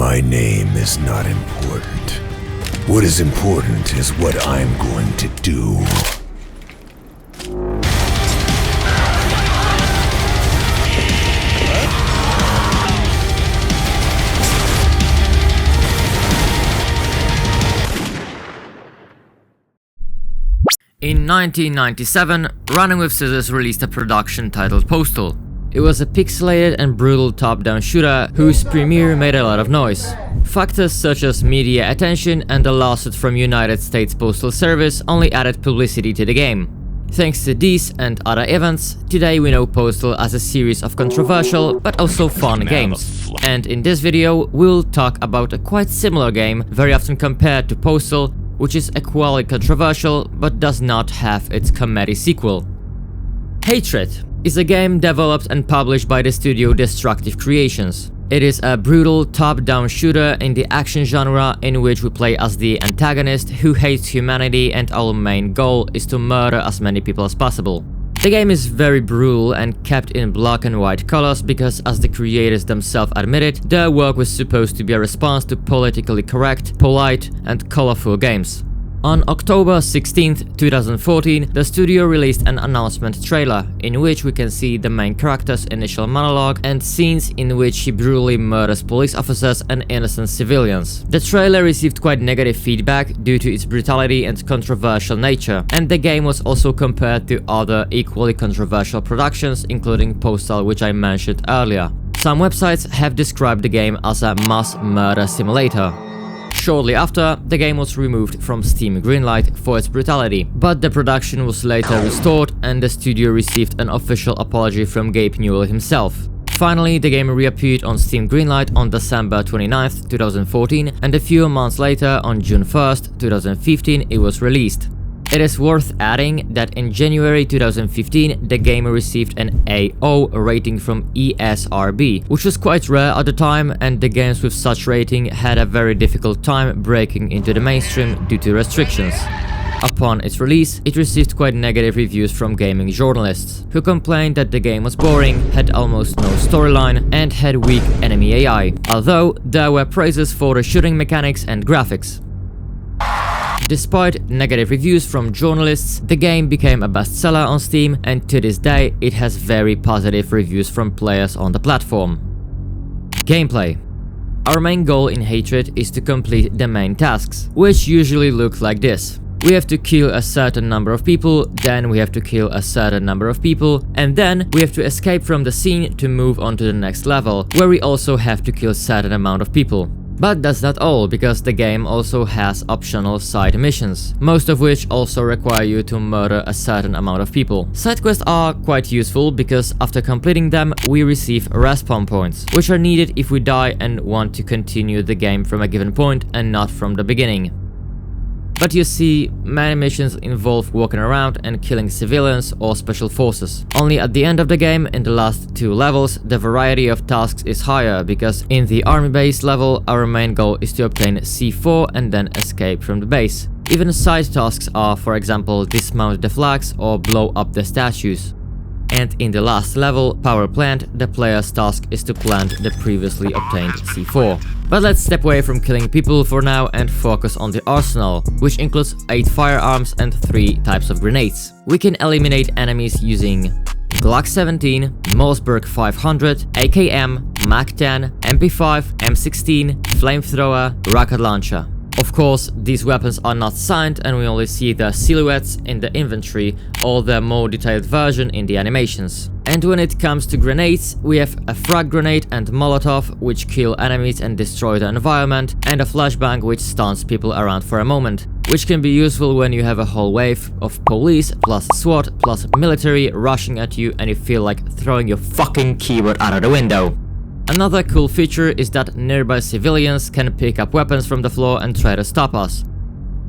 My name is not important. What is important is what I'm going to do. In 1997, Running with Scissors released a production titled Postal. It was a pixelated and brutal top-down shooter whose premiere made a lot of noise. Factors such as media attention and a lawsuit from United States Postal Service only added publicity to the game. Thanks to these and other events, today we know Postal as a series of controversial but also fun games. And in this video, we'll talk about a quite similar game, very often compared to Postal, which is equally controversial but does not have its comedy sequel. Hatred is a game developed and published by the studio Destructive Creations. It is a brutal top-down shooter in the action genre in which we play as the antagonist who hates humanity and our main goal is to murder as many people as possible. The game is very brutal and kept in black and white colors because, as the creators themselves admitted, their work was supposed to be a response to politically correct, polite and colorful games. On October 16th, 2014, the studio released an announcement trailer in which we can see the main character's initial monologue and scenes in which he brutally murders police officers and innocent civilians. The trailer received quite negative feedback due to its brutality and controversial nature, and the game was also compared to other equally controversial productions, including Postal, which I mentioned earlier. Some websites have described the game as a mass murder simulator. Shortly after, the game was removed from Steam Greenlight for its brutality, but the production was later restored and the studio received an official apology from Gabe Newell himself. Finally, the game reappeared on Steam Greenlight on December 29th, 2014, and a few months later, on June 1st, 2015, it was released. It is worth adding that in January 2015, the game received an AO rating from ESRB, which was quite rare at the time, and the games with such rating had a very difficult time breaking into the mainstream due to restrictions. Upon its release, it received quite negative reviews from gaming journalists, who complained that the game was boring, had almost no storyline, and had weak enemy AI, although there were praises for the shooting mechanics and graphics. Despite negative reviews from journalists, the game became a bestseller on Steam, and to this day it has very positive reviews from players on the platform. Gameplay. Our main goal in Hatred is to complete the main tasks, which usually look like this. We have to kill a certain number of people, then we have to kill a certain number of people, and then we have to escape from the scene to move on to the next level, where we also have to kill a certain amount of people. But that's not all, because the game also has optional side missions, most of which also require you to murder a certain amount of people. Side quests are quite useful because after completing them we receive respawn points, which are needed if we die and want to continue the game from a given point and not from the beginning. But you see, many missions involve walking around and killing civilians or special forces. Only at the end of the game, in the last 2 levels, the variety of tasks is higher, because in the army base level, our main goal is to obtain C4 and then escape from the base. Even side tasks are, for example, dismount the flags or blow up the statues. And in the last level, Power Plant, the player's task is to plant the previously obtained C4. But let's step away from killing people for now and focus on the arsenal, which includes 8 firearms and 3 types of grenades. We can eliminate enemies using Glock 17, Mossberg 500, AKM, MAC-10, MP5, M16, flamethrower, rocket launcher. Of course, these weapons are not signed and we only see their silhouettes in the inventory or their more detailed version in the animations. And when it comes to grenades, we have a frag grenade and Molotov, which kill enemies and destroy the environment, and a flashbang, which stuns people around for a moment, which can be useful when you have a whole wave of police plus SWAT plus military rushing at you and you feel like throwing your fucking keyboard out of the window. Another cool feature is that nearby civilians can pick up weapons from the floor and try to stop us.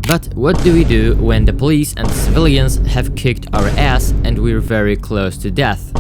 But what do we do when the police and civilians have kicked our ass and we're very close to death?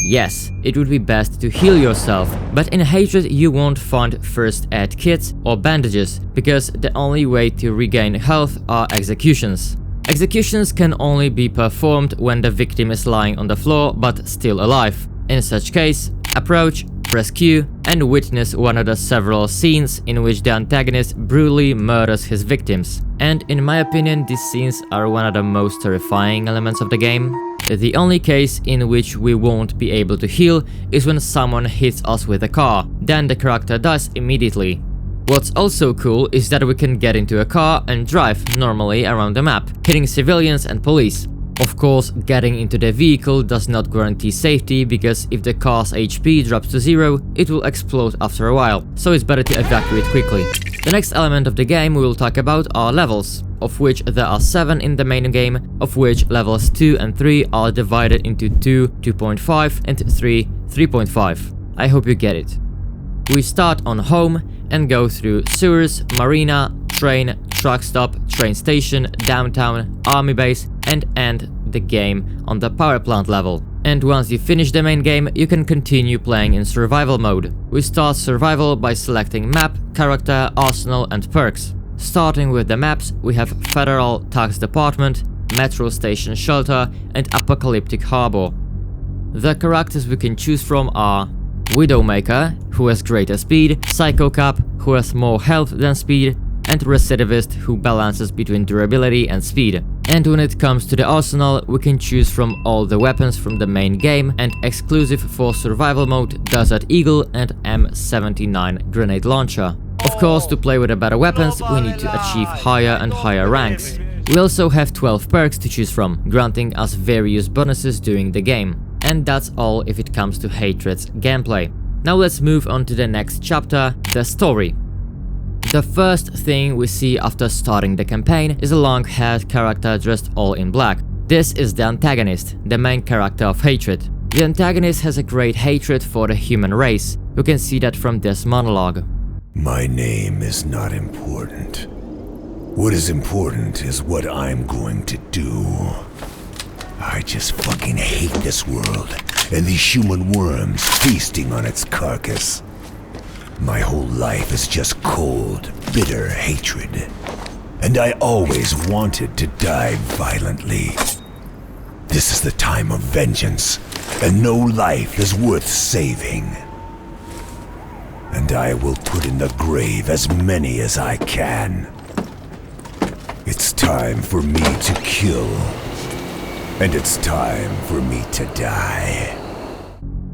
Yes, it would be best to heal yourself, but in Hatred you won't find first aid kits or bandages, because the only way to regain health are executions. Executions can only be performed when the victim is lying on the floor but still alive. In such case, approach, press Q, and witness one of the several scenes in which the antagonist brutally murders his victims. And in my opinion, these scenes are one of the most terrifying elements of the game. The only case in which we won't be able to heal is when someone hits us with a car, then the character dies immediately. What's also cool is that we can get into a car and drive normally around the map, hitting civilians and police. Of course, getting into the vehicle does not guarantee safety, because if the car's HP drops to 0, it will explode after a while, so it's better to evacuate quickly. The next element of the game we will talk about are levels, of which there are 7 in the main game, of which levels 2 and 3 are divided into 2, 2.5 and 3, 3.5. I hope you get it. We start on home and go through sewers, marina, train, truck stop, train station, downtown, army base, and end the game on the power plant level. And once you finish the main game, you can continue playing in survival mode. We start survival by selecting map, character, arsenal, and perks. Starting with the maps, we have Federal Tax Department, Metro Station Shelter, and Apocalyptic Harbor. The characters we can choose from are Widowmaker, who has greater speed, Psycho Cop, who has more health than speed, and Recidivist, who balances between durability and speed. And when it comes to the arsenal, we can choose from all the weapons from the main game, and exclusive for survival mode, Desert Eagle and M79 grenade launcher. Of course, to play with the better weapons, we need to achieve higher and higher ranks. We also have 12 perks to choose from, granting us various bonuses during the game. And that's all if it comes to Hatred's gameplay. Now let's move on to the next chapter, the story. The first thing we see after starting the campaign is a long-haired character dressed all in black. This is the antagonist, the main character of Hatred. The antagonist has a great hatred for the human race. You can see that from this monologue. My name is not important. What is important is what I'm going to do. I just fucking hate this world and these human worms feasting on its carcass. My whole life is just cold, bitter hatred. And I always wanted to die violently. This is the time of vengeance, and no life is worth saving. And I will put in the grave as many as I can. It's time for me to kill. And it's time for me to die.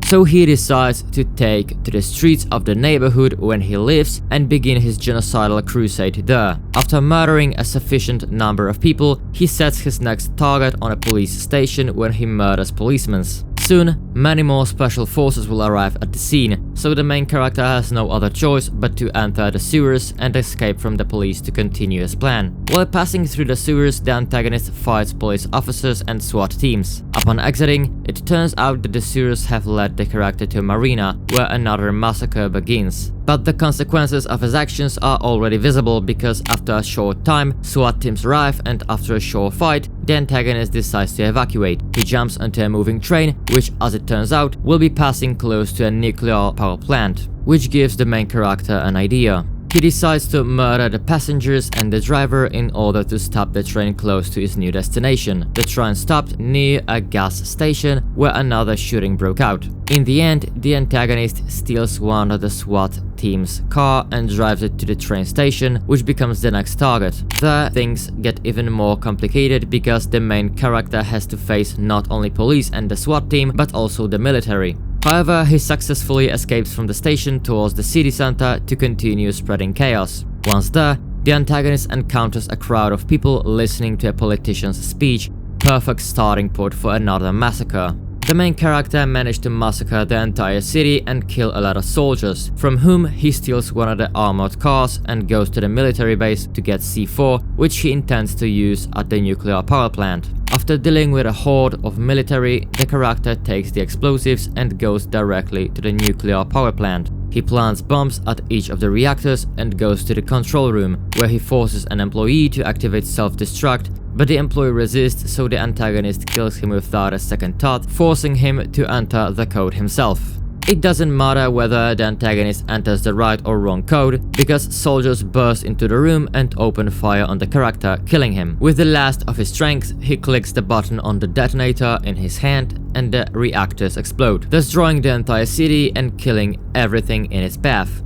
So he decides to take to the streets of the neighborhood when he lives and begin his genocidal crusade there. After murdering a sufficient number of people, he sets his next target on a police station when he murders policemen. Soon, many more special forces will arrive at the scene, so the main character has no other choice but to enter the sewers and escape from the police to continue his plan. While passing through the sewers, the antagonist fights police officers and SWAT teams. Upon exiting, it turns out that the sewers have led the character to a marina, where another massacre begins. But the consequences of his actions are already visible, because after a short time, SWAT teams arrive, and after a short fight, the antagonist decides to evacuate. He jumps onto a moving train, which, as it turns out, will be passing close to a nuclear power plant, which gives the main character an idea. He decides to murder the passengers and the driver in order to stop the train close to its new destination. The train stopped near a gas station where another shooting broke out. In the end, the antagonist steals one of the SWAT team's car and drives it to the train station, which becomes the next target. There, things get even more complicated because the main character has to face not only police and the SWAT team, but also the military. However, he successfully escapes from the station towards the city center to continue spreading chaos. Once there, the antagonist encounters a crowd of people listening to a politician's speech, perfect starting point for another massacre. The main character managed to massacre the entire city and kill a lot of soldiers, from whom he steals one of the armored cars and goes to the military base to get C4, which he intends to use at the nuclear power plant. After dealing with a horde of military, the character takes the explosives and goes directly to the nuclear power plant. He plants bombs at each of the reactors and goes to the control room, where he forces an employee to activate self-destruct, but the employee resists, so the antagonist kills him without a second thought, forcing him to enter the code himself. It doesn't matter whether the antagonist enters the right or wrong code, because soldiers burst into the room and open fire on the character, killing him. With the last of his strength, he clicks the button on the detonator in his hand and the reactors explode, destroying the entire city and killing everything in its path.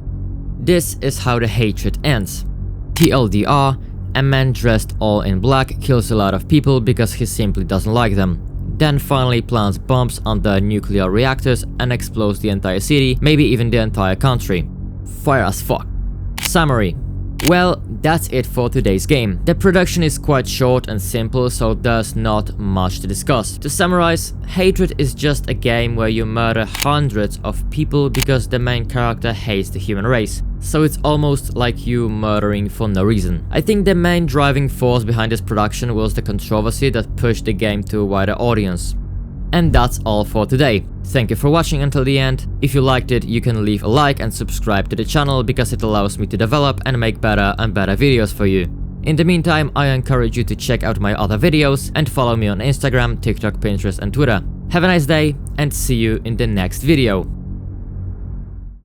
This is how the hatred ends. TLDR, a man dressed all in black kills a lot of people because he simply doesn't like them. Then finally plants bombs on the nuclear reactors and explodes the entire city, maybe even the entire country. Fire as fuck. Summary. Well, that's it for today's game. The production is quite short and simple, so there's not much to discuss. To summarize, Hatred is just a game where you murder hundreds of people because the main character hates the human race. So it's almost like you murdering for no reason. I think the main driving force behind this production was the controversy that pushed the game to a wider audience. And that's all for today. Thank you for watching until the end. If you liked it, you can leave a like and subscribe to the channel because it allows me to develop and make better and better videos for you. In the meantime, I encourage you to check out my other videos and follow me on Instagram, TikTok, Pinterest and Twitter. Have a nice day and see you in the next video.